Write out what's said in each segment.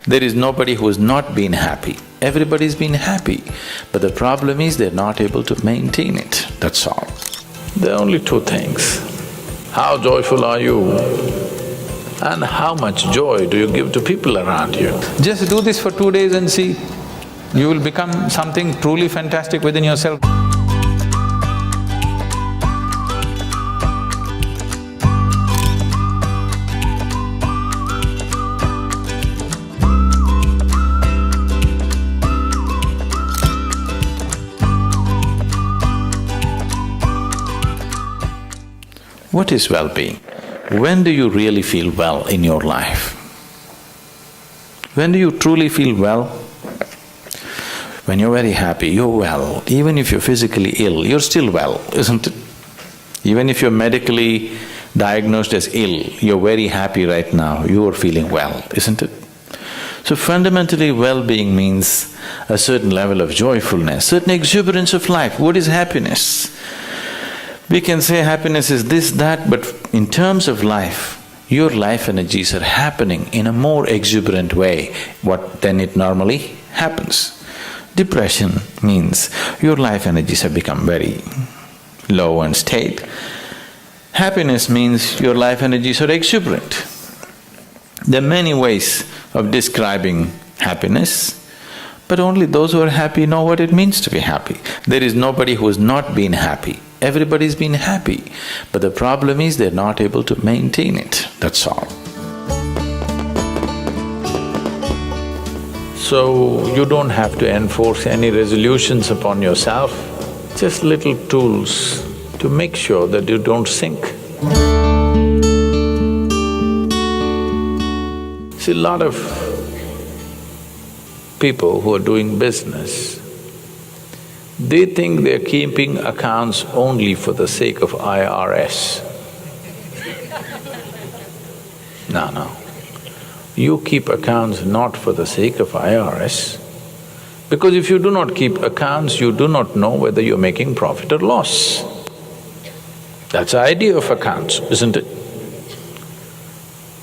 There is nobody who's not been happy. Everybody's been happy, but the problem is they're not able to maintain it, that's all. There are only two things. How joyful are you and how much joy do you give to people around you? Just do this for 2 days and see, you will become something truly fantastic within yourself. What is well-being? When do you really feel well in your life? When do you truly feel well? When you're very happy, you're well. Even if you're physically ill, you're still well, isn't it? Even if you're medically diagnosed as ill, you're very happy right now, you're feeling well, isn't it? So fundamentally, well-being means a certain level of joyfulness, certain exuberance of life. What is happiness? We can say happiness is this, that, but in terms of life, your life energies are happening in a more exuberant way than it normally happens. Depression means your life energies have become very low and staid. Happiness means your life energies are exuberant. There are many ways of describing happiness, but only those who are happy know what it means to be happy. There is nobody who has not been happy. Everybody's been happy, but the problem is they're not able to maintain it, that's all. So, you don't have to enforce any resolutions upon yourself, just little tools to make sure that you don't sink. See, a lot of people who are doing business, they think they're keeping accounts only for the sake of IRS. No. You keep accounts not for the sake of IRS, because if you do not keep accounts, you do not know whether you're making profit or loss. That's the idea of accounts, isn't it?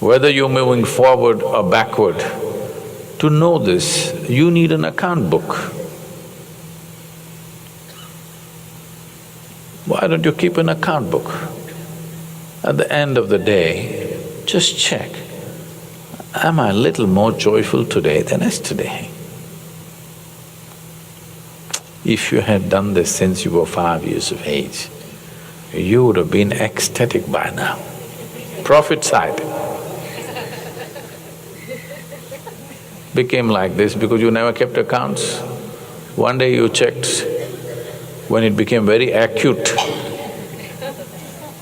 Whether you're moving forward or backward, to know this, you need an account book. Why don't you keep an account book? At the end of the day, just check, am I a little more joyful today than yesterday? If you had done this since you were 5 years of age, you would have been ecstatic by now. Profit side became like this because you never kept accounts. One day you checked, when it became very acute,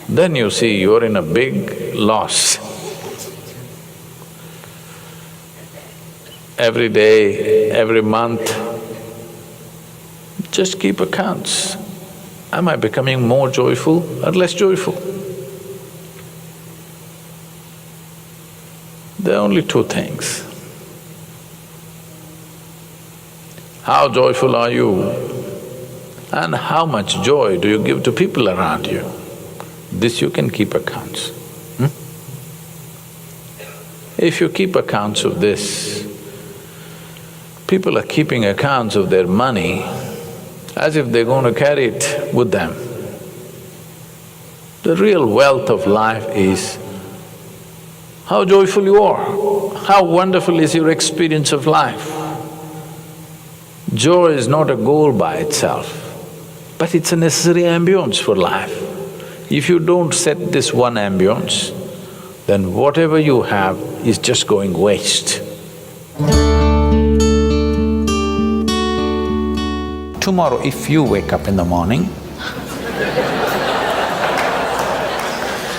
then you see you're in a big loss. Every day, every month, just keep accounts. Am I becoming more joyful or less joyful? There are only two things. How joyful are you and how much joy do you give to people around you? This you can keep accounts. If you keep accounts of this, people are keeping accounts of their money as if they're going to carry it with them. The real wealth of life is how joyful you are, how wonderful is your experience of life. Joy is not a goal by itself, but it's a necessary ambience for life. If you don't set this one ambience, then whatever you have is just going waste. Tomorrow, if you wake up in the morning…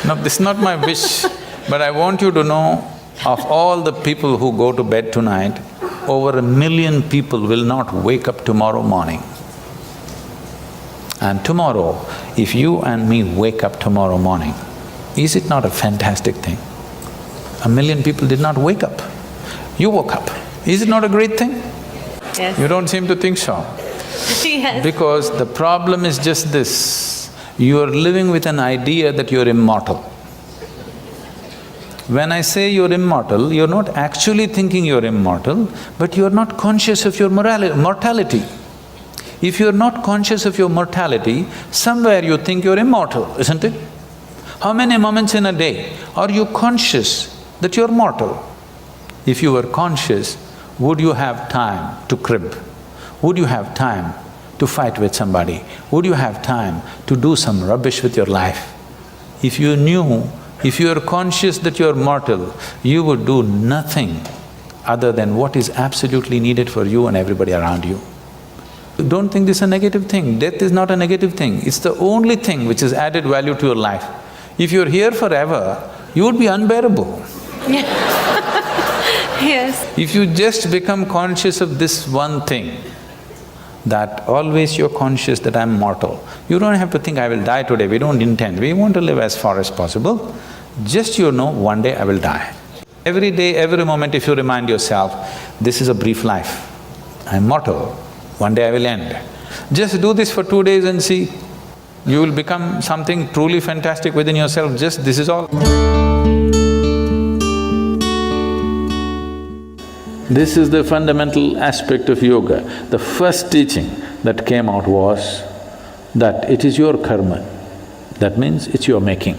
No, this is not my wish, but I want you to know, of all the people who go to bed tonight, over 1 million people will not wake up tomorrow morning. And tomorrow, if you and me wake up tomorrow morning, is it not a fantastic thing? 1 million people did not wake up. You woke up. Is it not a great thing? Yes. You don't seem to think so. Yes. Because the problem is just this, you are living with an idea that you're immortal. When I say you're immortal, you're not actually thinking you're immortal, but you're not conscious of your mortality. If you're not conscious of your mortality, somewhere you think you're immortal, isn't it? How many moments in a day are you conscious that you're mortal? If you were conscious, would you have time to crib? Would you have time to fight with somebody? Would you have time to do some rubbish with your life? If you knew, if you are conscious that you are mortal, you would do nothing other than what is absolutely needed for you and everybody around you. Don't think this is a negative thing. Death is not a negative thing. It's the only thing which has added value to your life. If you're here forever, you would be unbearable. Yes. If you just become conscious of this one thing, that always you're conscious that I'm mortal. You don't have to think, I will die today, we don't intend, we want to live as far as possible. Just you know, one day I will die. Every day, every moment if you remind yourself, this is a brief life, I'm mortal, one day I will end. Just do this for 2 days and see, you will become something truly fantastic within yourself, just this is all. This is the fundamental aspect of yoga. The first teaching that came out was that it is your karma. That means it's your making.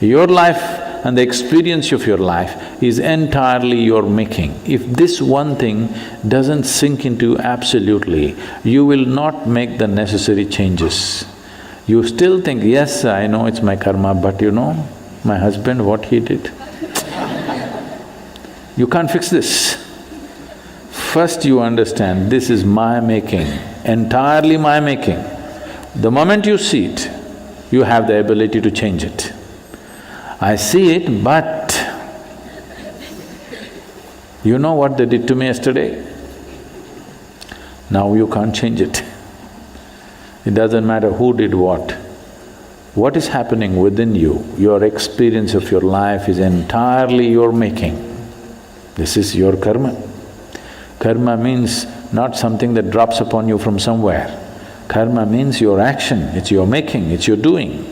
Your life and the experience of your life is entirely your making. If this one thing doesn't sink into you absolutely, you will not make the necessary changes. You still think, yes, I know it's my karma, but you know, my husband, what he did. You can't fix this. First you understand, this is my making, entirely my making. The moment you see it, you have the ability to change it. I see it, but you know what they did to me yesterday? Now you can't change it. It doesn't matter who did what. What is happening within you, your experience of your life is entirely your making. This is your karma. Karma means not something that drops upon you from somewhere. Karma means your action, it's your making, it's your doing.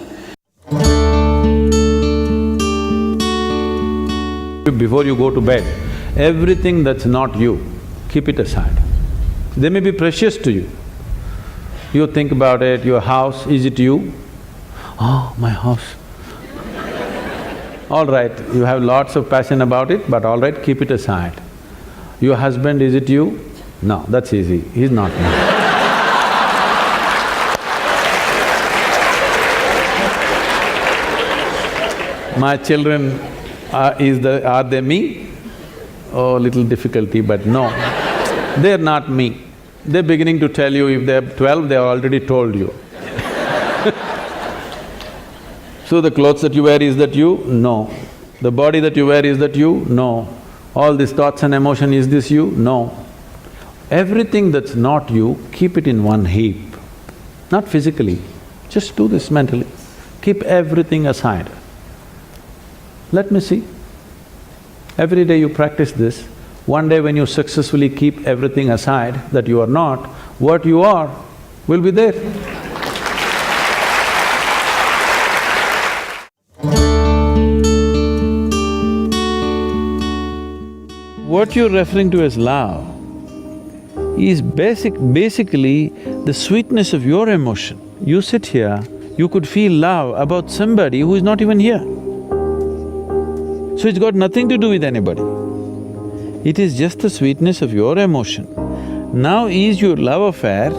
Before you go to bed, everything that's not you, keep it aside. They may be precious to you. You think about it, your house, is it you? Oh, my house. All right, you have lots of passion about it, but all right, keep it aside. Your husband, is it you? No, that's easy, he's not me. My children, are they me? Oh, little difficulty, but no, they're not me. They're beginning to tell you, if they're 12, they've already told you. So the clothes that you wear, is that you? No. The body that you wear, is that you? No. All these thoughts and emotion, is this you? No. Everything that's not you, keep it in one heap. Not physically, just do this mentally. Keep everything aside. Let me see. Every day you practice this, one day when you successfully keep everything aside that you are not, what you are will be there. What you're referring to as love is basically the sweetness of your emotion. You sit here, you could feel love about somebody who is not even here. So it's got nothing to do with anybody. It is just the sweetness of your emotion. Now is your love affair,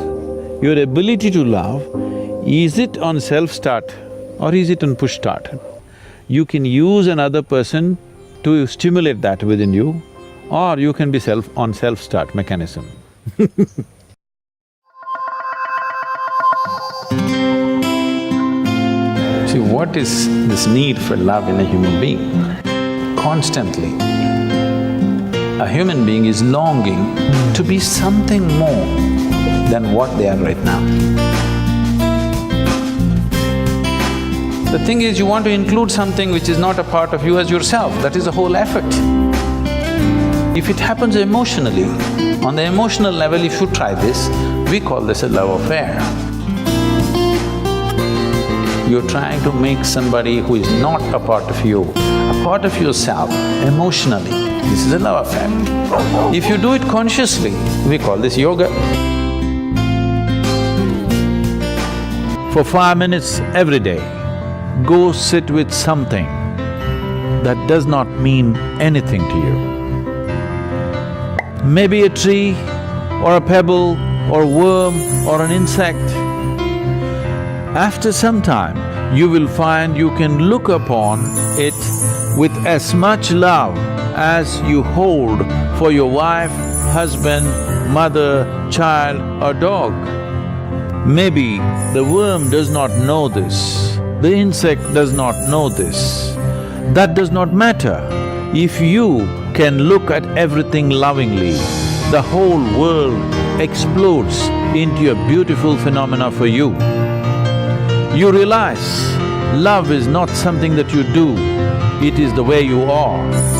your ability to love, is it on self-start or is it on push-start? You can use another person to stimulate that within you, or you can be on self-start mechanism. See, what is this need for love in a human being? Constantly, a human being is longing to be something more than what they are right now. The thing is, you want to include something which is not a part of you as yourself, that is the whole effort. If it happens emotionally, on the emotional level, if you try this, we call this a love affair. You're trying to make somebody who is not a part of you a part of yourself emotionally. This is a love affair. If you do it consciously, we call this yoga. For 5 minutes every day, go sit with something that does not mean anything to you. Maybe a tree, or a pebble, or a worm, or an insect. After some time, you will find you can look upon it with as much love as you hold for your wife, husband, mother, child or dog. Maybe the worm does not know this, the insect does not know this. That does not matter. If you can look at everything lovingly, the whole world explodes into a beautiful phenomena for you. You realize love is not something that you do, it is the way you are.